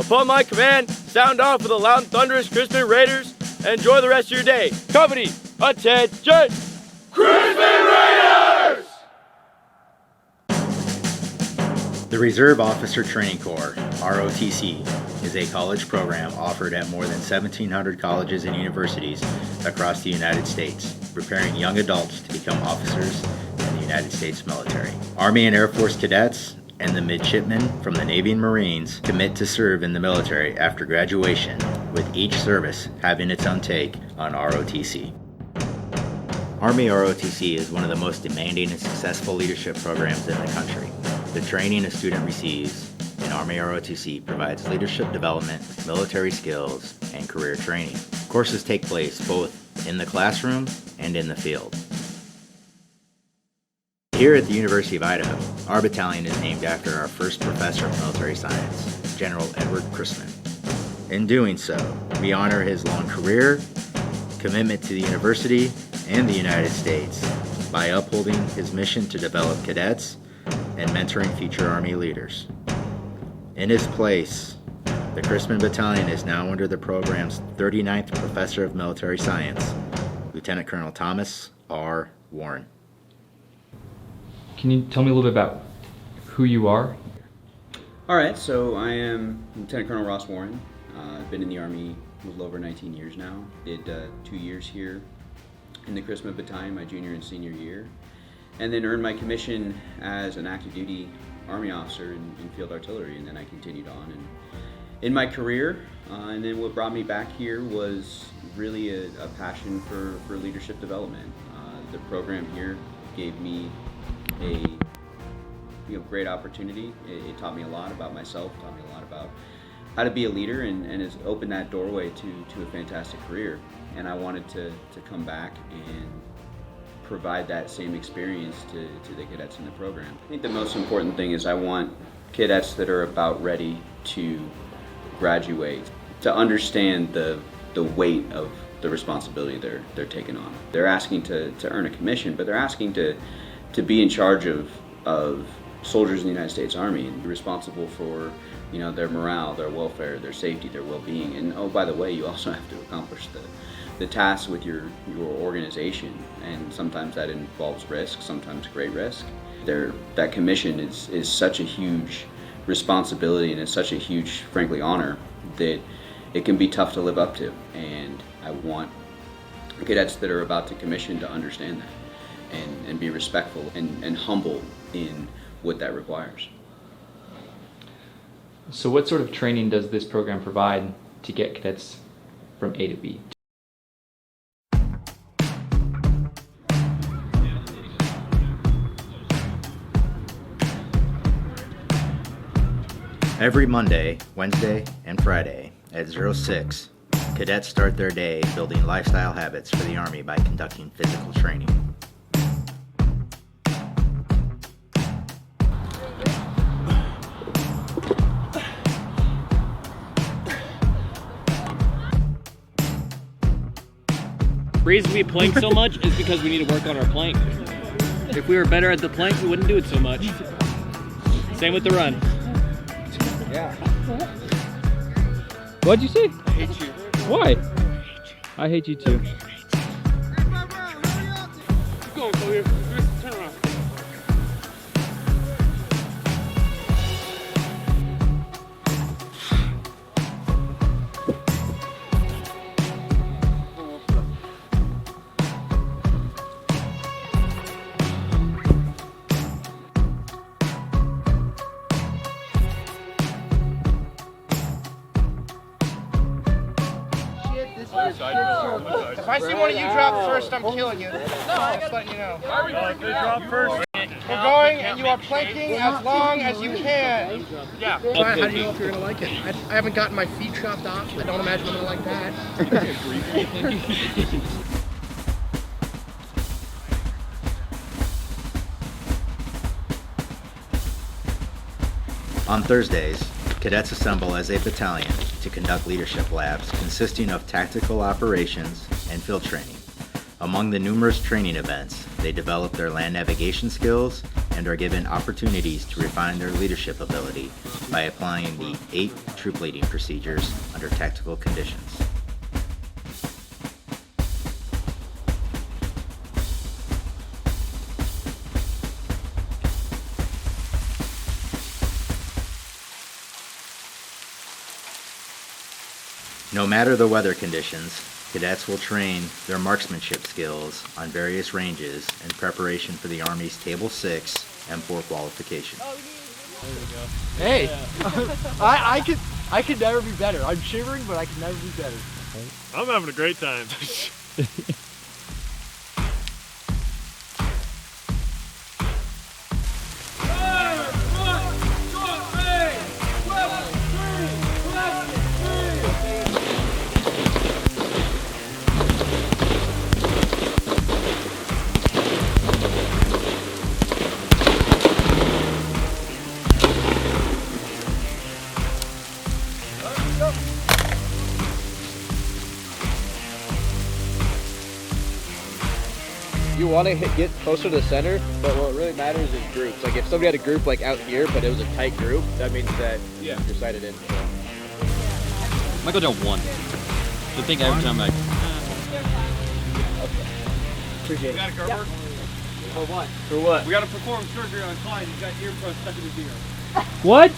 Upon my command, sound off with the loud and thunderous Chrisman Raiders and enjoy the rest of your day. Company, attention! Chrisman Raiders! The Reserve Officer Training Corps, ROTC, is a college program offered at more than 1,700 colleges and universities across the United States, preparing young adults to become officers in the United States military. Army and Air Force cadets and the midshipmen from the Navy and Marines commit to serve in the military after graduation, with each service having its own take on ROTC. Army ROTC is one of the most demanding and successful leadership programs in the country. The training a student receives in Army ROTC provides leadership development, military skills, and career training. Courses take place both in the classroom and in the field. Here at the University of Idaho, our battalion is named after our first professor of military science, General Edward Chrisman. In doing so, we honor his long career, commitment to the university and the United States by upholding his mission to develop cadets and mentoring future Army leaders. In his place, the Chrisman Battalion is now under the program's 39th Professor of Military Science, Lieutenant Colonel Thomas R. Warren. Can you tell me a little bit about who you are? All right, so I am Lieutenant Colonel Ross Warren. I've been in the Army a little over 19 years now. Did 2 years here in the Chrisman Battalion, my junior and senior year, and then earned my commission as an active duty Army officer in field artillery, and then I continued on and in my career. And then what brought me back here was really a passion for leadership development. The program here gave me a great opportunity. It taught me a lot about myself, taught me a lot about how to be a leader, and has opened that doorway to a fantastic career. And I wanted to come back and provide that same experience to the cadets in the program. I think the most important thing is I want cadets that are about ready to graduate to understand the weight of the responsibility they're taking on. They're asking to earn a commission, but they're asking to be in charge of soldiers in the United States Army and be responsible for their morale, their welfare, their safety, their well-being. And oh, by the way, you also have to accomplish the tasks with your organization, and sometimes that involves risk, sometimes great risk. That commission is such a huge responsibility, and it's such a huge, frankly, honor that it can be tough to live up to. And I want cadets that are about to commission to understand that and be respectful and humble in what that requires. So what sort of training does this program provide to get cadets from A to B? Every Monday, Wednesday, and Friday at 06, cadets start their day building lifestyle habits for the Army by conducting physical training. The reason we plank so much is because we need to work on our plank. If we were better at the plank, we wouldn't do it so much. Same with the run. Yeah. What'd you say? I hate you. Why? I hate you too. Keep going, go here. Turn around. If I see one of you drop first, I'm killing you. Just letting you know. They drop first. We're going, and you are planking as long as you can. Yeah. How do you know if you're going to like it? I haven't gotten my feet chopped off. I don't imagine I'm going to like that. On Thursdays, cadets assemble as a battalion to conduct leadership labs consisting of tactical operations and field training. Among the numerous training events, they develop their land navigation skills and are given opportunities to refine their leadership ability by applying the 8 troop leading procedures under tactical conditions. No matter the weather conditions, cadets will train their marksmanship skills on various ranges in preparation for the Army's Table 6 M4 qualification. Hey, I could never be better. I'm shivering, but I could never be better. I'm having a great time. You want to get closer to the center, but what really matters is groups. Like if somebody had a group like out here, but it was a tight group, that means that you're sighted in. So. I might go down 1. I think every time I... Appreciate it. You got a cover? For what? For what? We got to perform surgery on Klein. He's got earplugs stuck in his ear. What?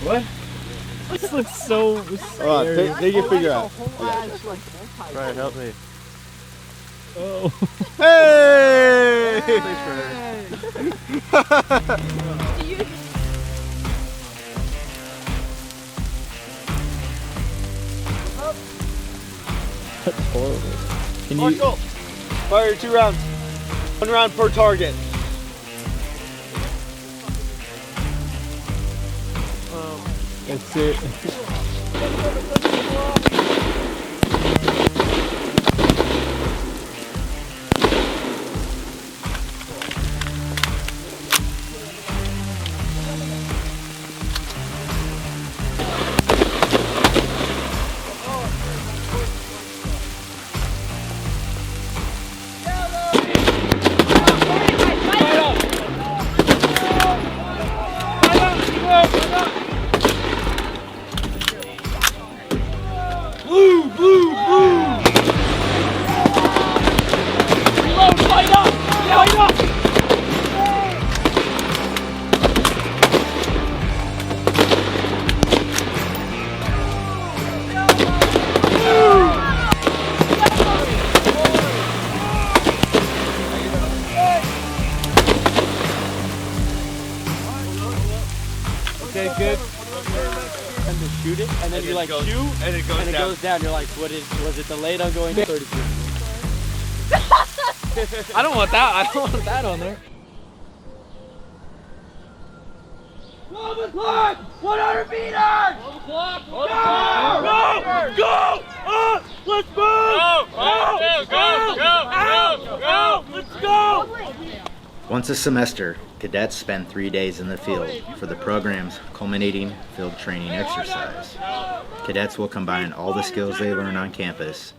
What? This looks so Hold on, take your figure out. Right, help me. Oh. Hey! That's horrible. Can you... Marshall, fire 2 rounds. 1 round per target. That's it. Okay, good. And to shoot it, and then you like shoot, and it goes down. You're like, was it delayed on going 30 feet? I don't want that. I don't want that on there. 12 o'clock! 100 meters! 12 o'clock! Go! Go! Let's move! Go! Go! Let's go! Once a semester, cadets spend 3 days in the field for the program's culminating field training exercise. Cadets will combine all the skills they learn on campus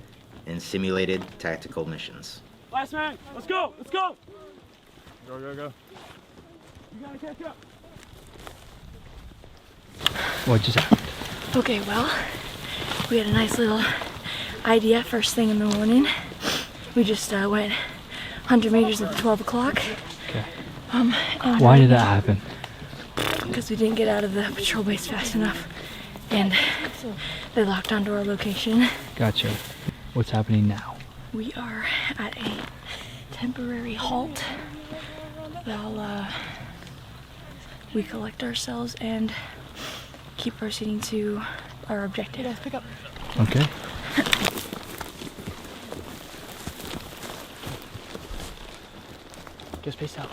in simulated tactical missions. Last man, let's go! Let's go! Go, go, go. You gotta catch up. What just happened? Okay, well, we had a nice little idea first thing in the morning. We just went 100 meters at 12 o'clock. Okay. Why did that happen? Because we didn't get out of the patrol base fast enough, and they locked onto our location. Gotcha. What's happening now? We are at a temporary halt while we collect ourselves and keep proceeding to our objective. Pick up. Okay. Just pace out.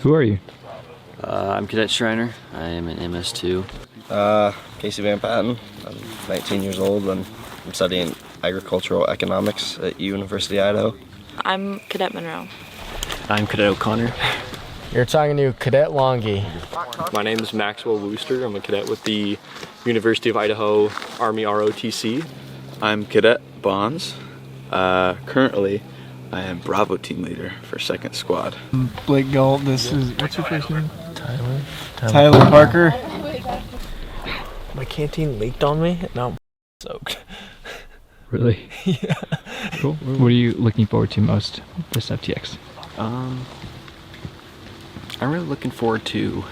Who are you? I'm Cadet Schreiner. I am an MS2. Casey Van Patten. I'm 19 years old and I'm studying agricultural economics at University of Idaho. I'm Cadet Monroe. I'm Cadet O'Connor. You're talking to Cadet Longy. My name is Maxwell Wooster. I'm a cadet with the University of Idaho Army ROTC. I'm Cadet Bonds. Currently, I am Bravo team leader for 2nd Squad. Blake Galt, this is, what's your first name? Tyler Parker. My canteen leaked on me, and now I'm soaked. Really? Yeah. Cool. What are you looking forward to most this FTX? I'm really looking forward to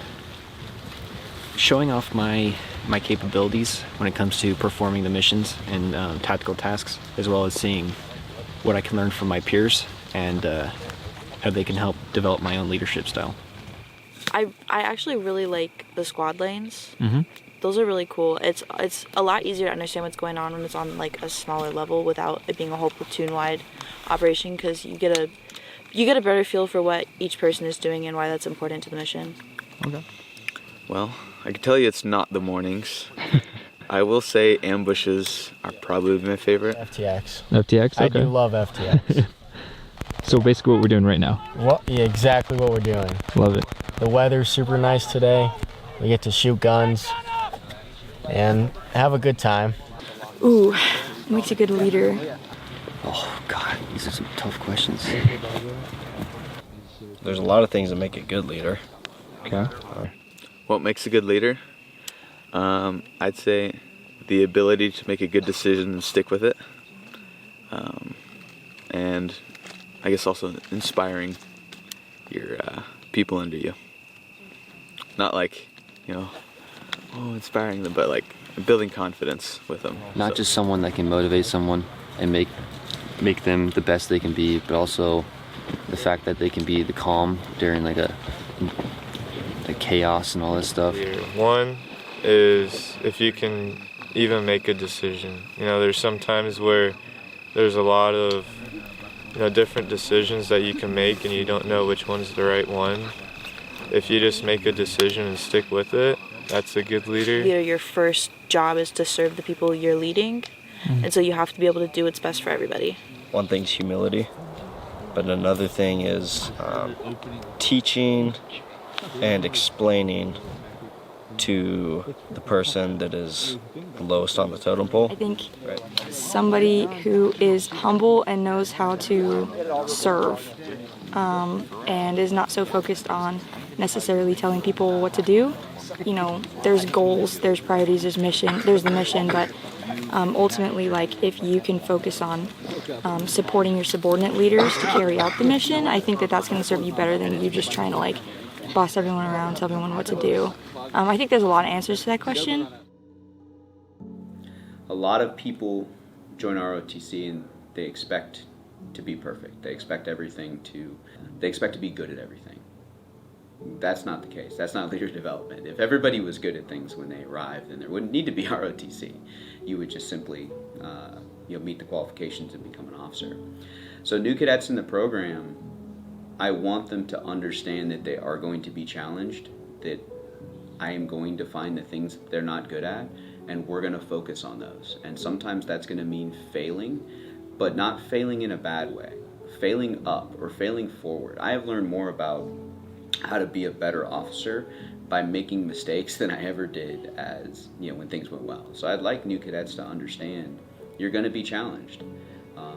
showing off my capabilities when it comes to performing the missions and tactical tasks, as well as seeing what I can learn from my peers and how they can help develop my own leadership style. I actually really like the squad lanes. Mm-hmm. Those are really cool. It's a lot easier to understand what's going on when it's on like a smaller level without it being a whole platoon-wide operation, because you get a better feel for what each person is doing and why that's important to the mission. Okay. Well, I can tell you it's not the mornings. I will say ambushes are probably my favorite. FTX. FTX? Okay. I do love FTX. So basically what we're doing right now. Well, yeah, exactly what we're doing. Love it. The weather's super nice today. We get to shoot guns and have a good time. Ooh, makes a good leader. Oh God, these are some tough questions. There's a lot of things that make a good leader. Okay. What makes a good leader? I'd say the ability to make a good decision and stick with it. And I guess also inspiring your people under you. Not like, inspiring them, but like building confidence with them. Not just someone that can motivate someone and make them the best they can be, but also the fact that they can be the calm during like the chaos and all this stuff. One is if you can even make a decision. There's some times where there's a lot of different decisions that you can make and you don't know which one's the right one. If you just make a decision and stick with it, that's a good leader. Your first job is to serve the people you're leading, and so you have to be able to do what's best for everybody. One thing's humility, but another thing is teaching and explaining to the person that is lowest on the totem pole. I think somebody who is humble and knows how to serve, and is not so focused on necessarily telling people what to do. There's goals, there's priorities, there's the mission, but ultimately, if you can focus on supporting your subordinate leaders to carry out the mission, I think that's going to serve you better than you just trying to boss everyone around, tell everyone what to do. I think there's a lot of answers to that question. A lot of people join ROTC and they expect to be perfect. They expect they expect to be good at everything. That's not the case. That's not leader development. If everybody was good at things when they arrived, then there wouldn't need to be ROTC. You would just simply meet the qualifications and become an officer. So new cadets in the program, I want them to understand that they are going to be challenged, that I am going to find the things that they're not good at, and we're going to focus on those. And sometimes that's going to mean failing, but not failing in a bad way. Failing up or failing forward. I have learned more about how to be a better officer by making mistakes than I ever did when things went well. So I'd like new cadets to understand you're going to be challenged.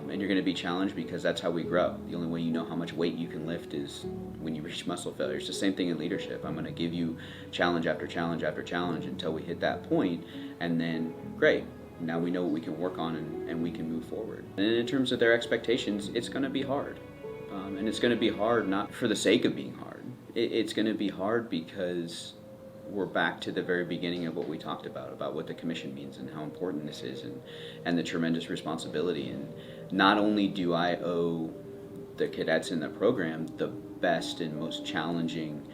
And you're going to be challenged because that's how we grow. The only way you know how much weight you can lift is when you reach muscle failure. It's the same thing in leadership. I'm going to give you challenge after challenge after challenge until we hit that point, and then great. Now we know what we can work on and we can move forward. And in terms of their expectations, it's going to be hard. And it's going to be hard not for the sake of being hard. It's going to be hard because we're back to the very beginning of what we talked about what the commission means and how important this is and the tremendous responsibility. And not only do I owe the cadets in the program the best and most challenging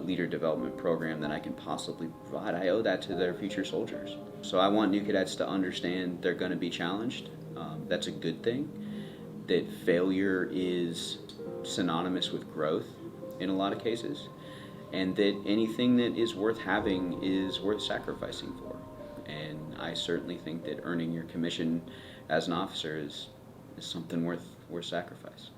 leader development program that I can possibly provide, I owe that to their future soldiers. So I want new cadets to understand they're going to be challenged. That's a good thing. That failure is synonymous with growth in a lot of cases, and that anything that is worth having is worth sacrificing for. And I certainly think that earning your commission as an officer is something worth sacrifice.